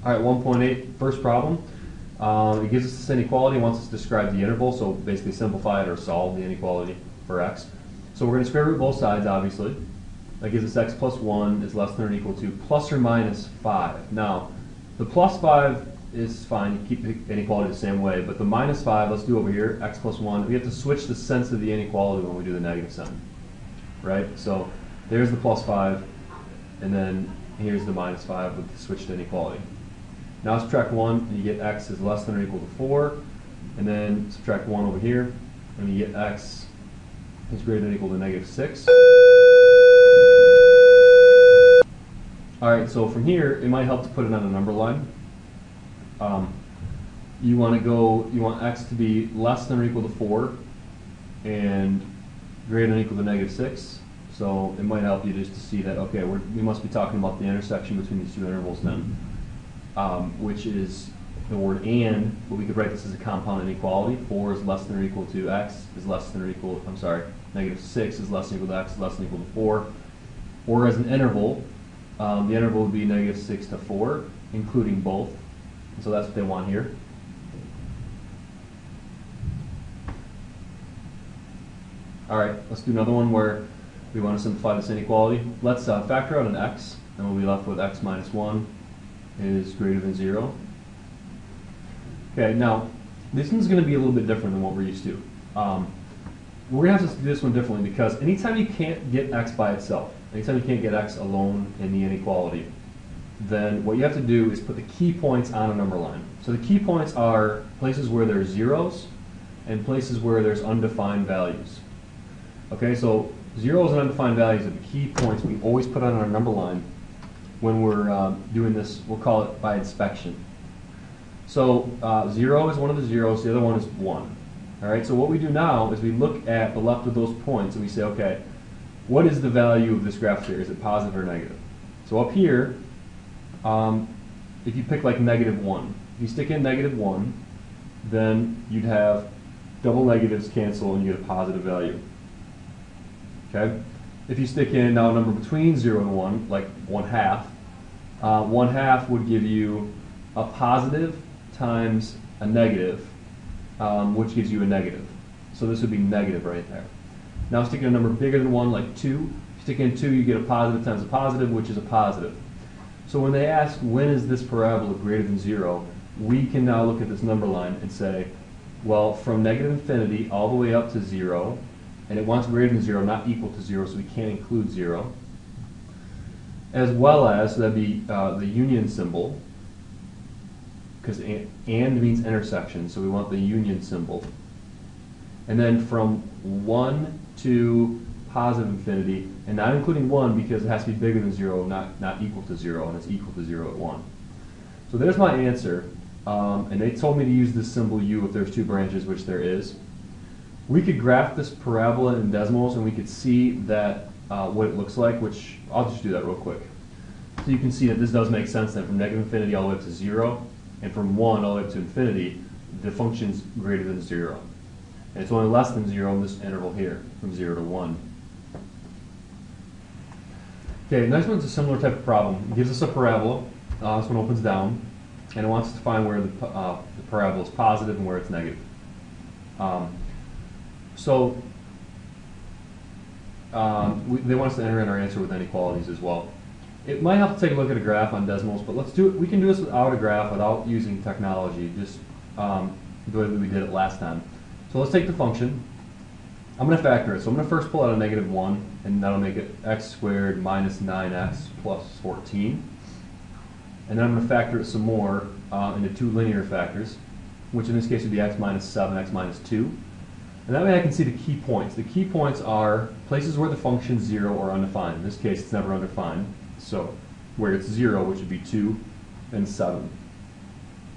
All right, 1.8, first problem. It gives us this inequality and wants us to describe the interval, so basically simplify it or solve the inequality for x. So we're going to square root both sides, obviously. That gives us x plus 1 is less than or equal to plus or minus 5. Now, the plus 5 is fine, you keep the inequality the same way, but the minus 5, let's do over here, x plus 1. We have to switch the sense of the inequality when we do the negative sign, right? So there's the plus 5, and then here's the minus 5 with the switched inequality. Now subtract 1, and you get x is less than or equal to 4, and then subtract 1 over here, and you get x is greater than or equal to negative 6. Alright, so from here, it might help to put it on a number line. You want x to be less than or equal to 4, and greater than or equal to negative 6. So it might help you just to see that, okay, we must be talking about the intersection between these two intervals then, which is the word and, but we could write this as a compound inequality. 4 is less than or equal to x is less than or equal, negative 6 is less than or equal to x is less than or equal to 4. Or as an interval, the interval would be negative 6 to 4, including both. And so that's what they want here. All right, let's do another one where we want to simplify this inequality. Let's factor out an x, and we'll be left with x minus 1 is greater than 0. Okay, now this one's going to be a little bit different than what we're used to. We're going to have to do this one differently because anytime you can't get x by itself, anytime you can't get x alone in the inequality, then what you have to do is put the key points on a number line. So the key points are places where there's zeros and places where there's undefined values. Okay, so zeros and undefined values are the key points we always put on our number line when we're doing this. We'll call it by inspection. So 0 is one of the zeros, the other one is 1. All right, so what we do now is we look at the left of those points and we say, okay, what is the value of this graph here? Is it positive or negative? So up here, if you pick like negative 1, if you stick in negative 1, then you'd have double negatives cancel and you get a positive value. Okay? If you stick in now a number between 0 and 1, like 1/2, 1/2 would give you a positive times a negative, which gives you a negative. So this would be negative right there. Now stick in a number bigger than 1, like 2. If you stick in 2, you get a positive times a positive, which is a positive. So when they ask when is this parabola greater than 0, we can now look at this number line and say, well, from negative infinity all the way up to 0, and it wants greater than 0, not equal to 0, so we can't include 0. As well as, so that'd be the union symbol, because and means intersection, so we want the union symbol. And then from 1 to positive infinity, and not including 1 because it has to be bigger than 0, not equal to 0, and it's equal to 0 at 1. So there's my answer, and they told me to use this symbol u if there's two branches, which there is. We could graph this parabola in decimals and we could see that what it looks like, which I'll just do that real quick. So you can see that this does make sense that from negative infinity all the way up to 0, and from 1 all the way up to infinity, the function's greater than 0. And it's only less than 0 in this interval here, from 0 to 1. Okay, next one's a similar type of problem. It gives us a parabola. This one opens down, and it wants us to find where the parabola is positive and where it's negative. They want us to enter in our answer with inequalities as well. It might help to take a look at a graph on decimals, but let's do it. We can do this without a graph, without using technology, just the way that we did it last time. So let's take the function. I'm going to factor it. So I'm going to first pull out a negative 1, and that'll make it x squared minus 9x plus 14. And then I'm going to factor it some more into two linear factors, which in this case would be x minus 7, x minus 2. And that way I can see the key points. The key points are places where the function's 0 or undefined. In this case, it's never undefined. So where it's 0, which would be 2 and 7.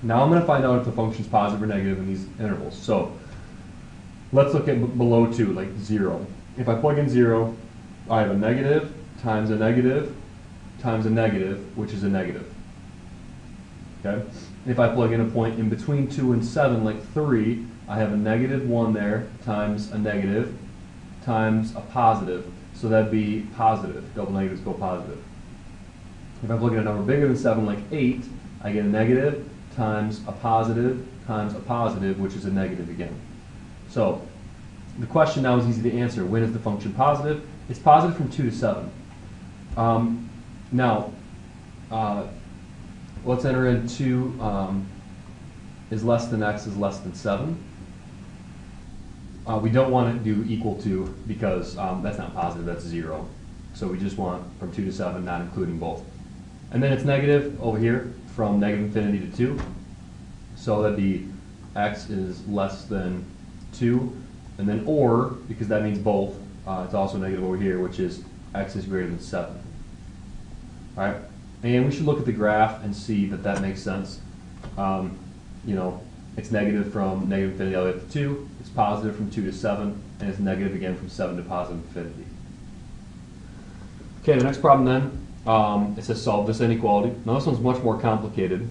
Now I'm going to find out if the function's positive or negative in these intervals. So let's look at below 2, like 0. If I plug in 0, I have a negative times a negative times a negative, which is a negative. Okay? If I plug in a point in between 2 and 7, like 3, I have a negative 1 there times a negative times a positive. So that'd be positive. Double negatives go positive. If I'm looking at a number bigger than 7, like 8, I get a negative times a positive, which is a negative again. So the question now is easy to answer. When is the function positive? It's positive from 2 to 7. Now, let's enter in 2 is less than x is less than 7. We don't want to do equal to because that's not positive, that's 0. So we just want from 2 to 7, not including both. And then it's negative over here from negative infinity to 2. So that'd be x is less than 2. And then or, because that means both, it's also negative over here, which is x is greater than 7. All right, and we should look at the graph and see that that makes sense. You know, it's negative from negative infinity all the way up to 2. It's positive from 2 to 7, and it's negative again from 7 to positive infinity. Okay, the next problem then, it says solve this inequality. Now this one's much more complicated.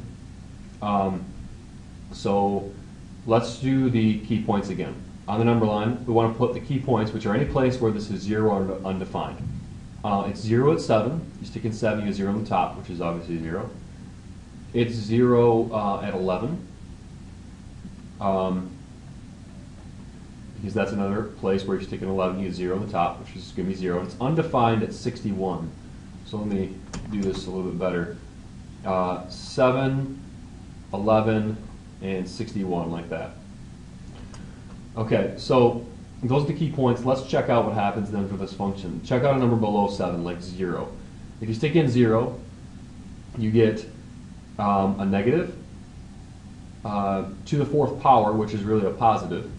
So let's do the key points again. On the number line, we want to put the key points, which are any place where this is 0 or undefined. It's 0 at 7. You stick in 7, you get 0 on the top, which is obviously 0. It's 0 at 11. Because that's another place where you stick in 11, you get 0 on the top, which is going to be 0. And it's undefined at 61. So let me do this a little bit better. 7, 11, and 61, like that. Okay, so those are the key points. Let's check out what happens then for this function. Check out a number below 7, like 0. If you stick in 0, you get a negative to the 4th power, which is really a positive.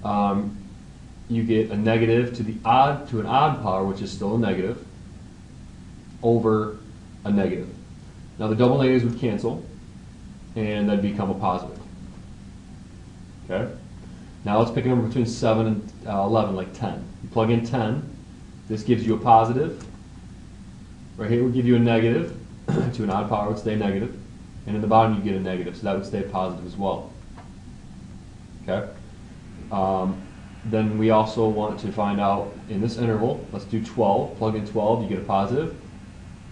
You get a negative to an odd power, which is still a negative, over a negative. Now the double negatives would cancel, and that'd become a positive. Okay? Now let's pick a number between 7 and 11, like 10. You plug in 10. This gives you a positive. Right here would give you a negative. To an odd power would stay negative. And in the bottom you get a negative, so that would stay positive as well. Okay? Then we also want to find out in this interval, let's do 12. Plug in 12, you get a positive.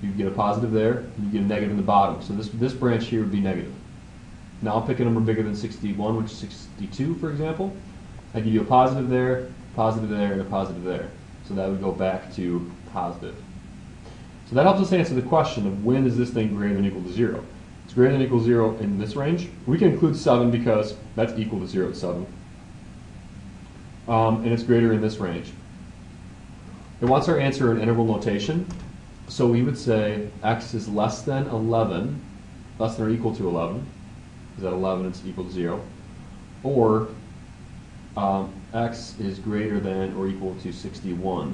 You get a positive there, and you get a negative in the bottom. So this branch here would be negative. Now I'll pick a number bigger than 61, which is 62, for example. I give you a positive there, and a positive there. So that would go back to positive. So that helps us answer the question of when is this thing greater than or equal to 0. It's greater than or equal to 0 in this range. We can include 7 because that's equal to 0 at 7. And it's greater in this range. It wants our answer in interval notation. So we would say x is less than 11, less than or equal to 11. Is at 11, it's equal to 0. Or x is greater than or equal to 61.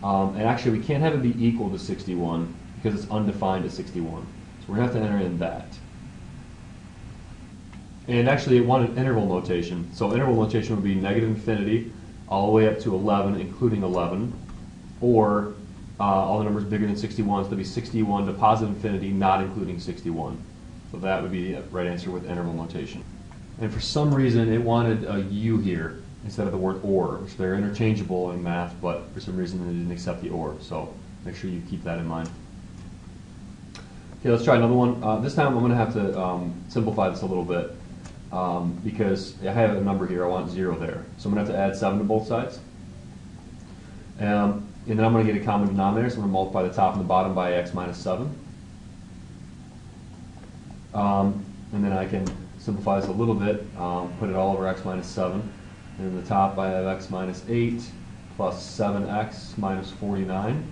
And actually, we can't have it be equal to 61 because it's undefined at 61. So we're going to have to enter in that. And actually, it wanted interval notation. So interval notation would be negative infinity all the way up to 11, including 11. Or all the numbers bigger than 61, so that'd be 61 to positive infinity, not including 61. So that would be the right answer with interval notation. And for some reason, it wanted a U here instead of the word or, which they're interchangeable in math, but for some reason it didn't accept the or. So make sure you keep that in mind. Okay, let's try another one. This time I'm going to have to simplify this a little bit because I have a number here. I want 0 there. So I'm going to have to add 7 to both sides. And then I'm going to get a common denominator, so I'm going to multiply the top and the bottom by x minus 7. And then I can simplify this a little bit, put it all over x minus 7. And in the top I have x minus 8 plus 7x minus 49.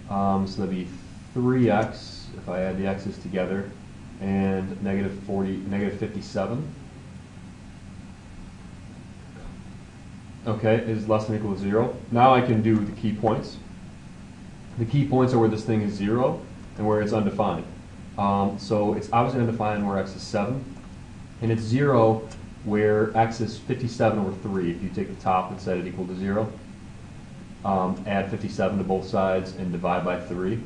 So that'd be 3x if I add the x's together, and negative 57. Okay, is less than or equal to 0. Now I can do the key points. The key points are where this thing is 0 and where it's undefined. So it's obviously undefined where x is 7, and it's 0 where x is 57 over 3. If you take the top and set it equal to 0, add 57 to both sides and divide by 3,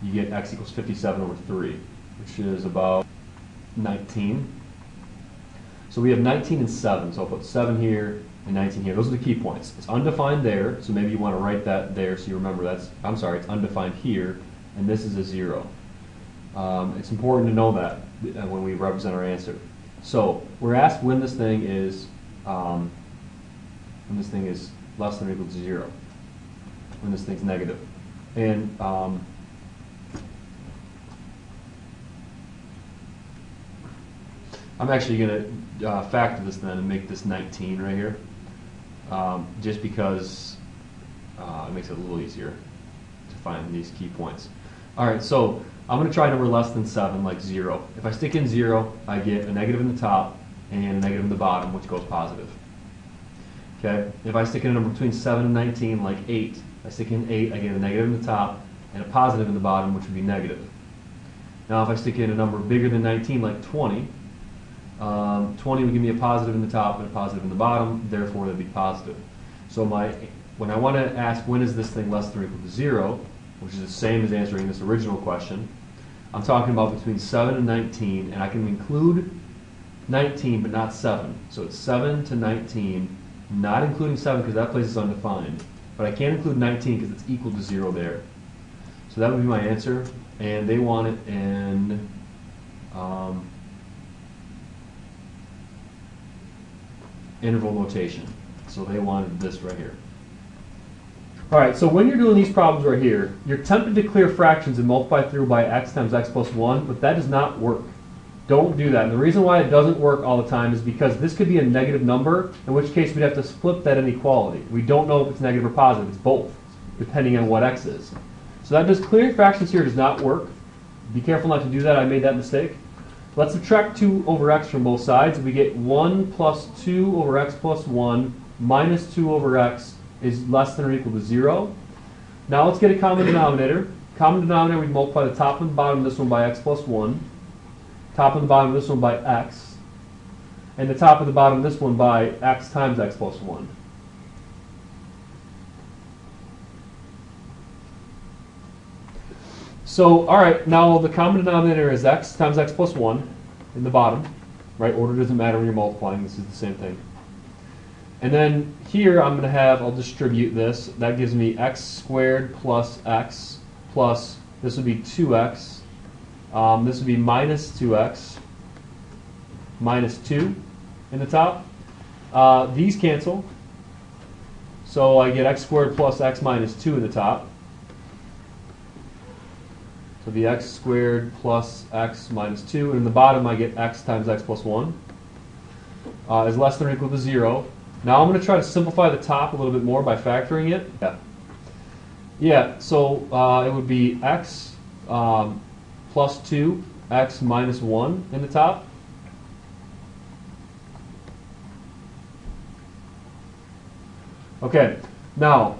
you get x equals 57 over 3, which is about 19. So we have 19 and 7, so I'll put 7 here and 19 here. Those are the key points. It's undefined there, so maybe you want to write that there so you remember it's undefined here, and this is a 0. It's important to know that when we represent our answer. So we're asked when this thing is less than or equal to 0, when this thing's negative. And I'm actually going to factor this then and make this 19 right here, just because it makes it a little easier to find these key points. All right, so I'm going to try a number less than 7, like 0. If I stick in 0, I get a negative in the top and a negative in the bottom, which goes positive. Okay. If I stick in a number between 7 and 19, like 8, I stick in 8, I get a negative in the top and a positive in the bottom, which would be negative. Now if I stick in a number bigger than 19, like 20, 20 would give me a positive in the top and a positive in the bottom, therefore it would be positive. So when I want to ask when is this thing less than or equal to 0, which is the same as answering this original question, I'm talking about between 7 and 19, and I can include 19 but not 7. So it's 7 to 19, not including 7 because that place is undefined. But I can't include 19 because it's equal to 0 there. So that would be my answer, and they want it in interval notation. So they wanted this right here. All right, so when you're doing these problems right here, you're tempted to clear fractions and multiply through by x times x plus 1, but that does not work. Don't do that. And the reason why it doesn't work all the time is because this could be a negative number, in which case we'd have to flip that inequality. We don't know if it's negative or positive. It's both, depending on what x is. So that does clearing fractions here does not work. Be careful not to do that. I made that mistake. Let's subtract 2 over x from both sides. We get 1 plus 2 over x plus 1 minus 2 over x is less than or equal to 0. Now let's get a common denominator. Common denominator, we multiply the top and the bottom of this one by x plus 1. Top and the bottom of this one by x. And the top and the bottom of this one by x times x plus 1. So, all right, now the common denominator is x times x plus 1 in the bottom. Right? Order doesn't matter when you're multiplying. This is the same thing. And then here I'm going to have, I'll distribute this. That gives me x squared plus x plus, this would be 2x. This would be minus 2x minus 2 in the top. These cancel. So I get x squared plus x minus 2 in the top. So the x squared plus x minus 2. And in the bottom I get x times x plus 1 is less than or equal to 0. Now I'm going to try to simplify the top a little bit more by factoring it. Yeah, so it would be x plus 2, x minus 1 in the top. Okay, now